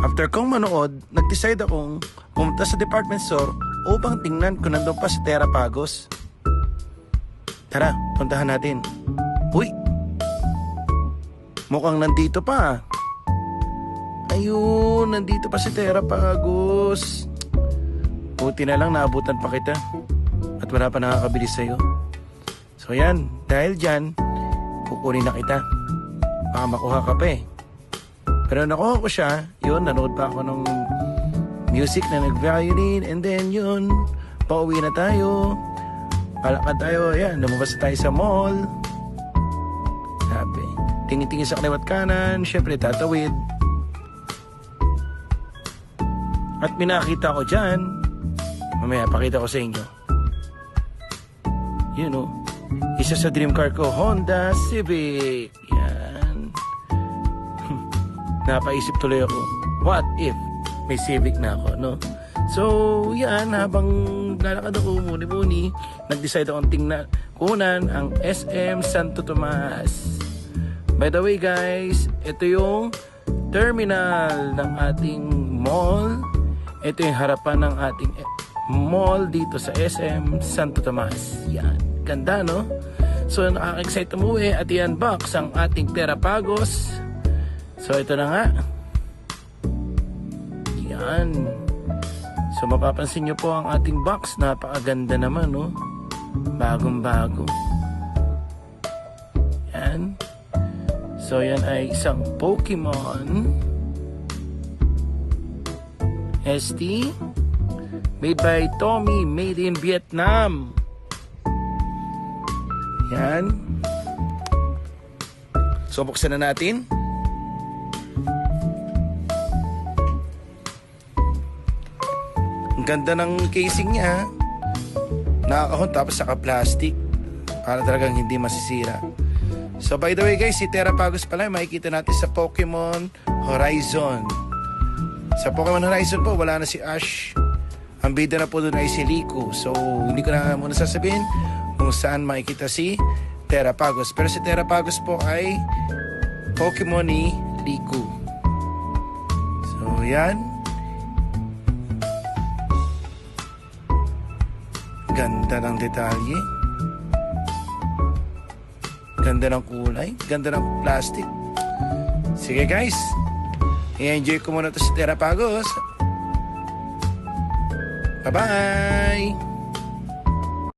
After kong manood, nag-decide akong pumunta sa department store upang tingnan kung nandun pa si Terrapagos. Tara, puntahan natin. Uy! Mukhang nandito pa. Ayun, nandito pa si Terrapagos. Buti na lang naabutan pa kita. At wala pa nakakabili sa'yo. So yan, dahil dyan, kukunin na kita. Baka makuha ka pa eh. Pero nakuha ko siya, yun, nanood pa ako ng music na nag-violin, and then yun, pauwi na tayo. Palakad tayo, yan, lumabas na tayo sa mall. Sabi, tingin-tingin sa kaliwat kanan, syempre tatawid. At minakita ko dyan, mamaya pakita ko sa inyo. Yun o, isa sa dream car ko, Honda Civic. Yan. Napaisip tuloy ako, what if may Civic na ako, no? So, yan, habang lalakad ako muni-muni, nag-decide akong kunan ang SM Santo Tomas. By the way guys, ito yung terminal ng ating mall. Ito yung harapan ng ating mall dito sa SM Santo Tomas. Yan, ganda no? So, nakaka-excite umuwi at i-unbox ang ating Terrapagos. So, ito na nga. Yan. So, mapapansin nyo po ang ating box. Napakaganda naman, no? Bagong-bago. Yan. So, yan ay isang Pokemon ST made by Tommy, made in Vietnam. Yan. So, buksan na natin. Ang ganda ng casing niya. Nakakahon tapos saka plastic para talagang hindi masisira. So by the way guys, si Terrapagos pala makikita natin sa Pokemon Horizon. Sa Pokemon Horizon po wala na si Ash. Ang bida na po doon ay si Riku. So hindi ko na muna sasabihin kung saan makikita si Terrapagos. Pero si Terrapagos po ay Pokemon ni Riku. So yan. Ganda ng detalye. Ganda ng kulay. Ganda ng plastic. Sige guys, i-enjoy ko muna ito si Terrapagos. Bye-bye!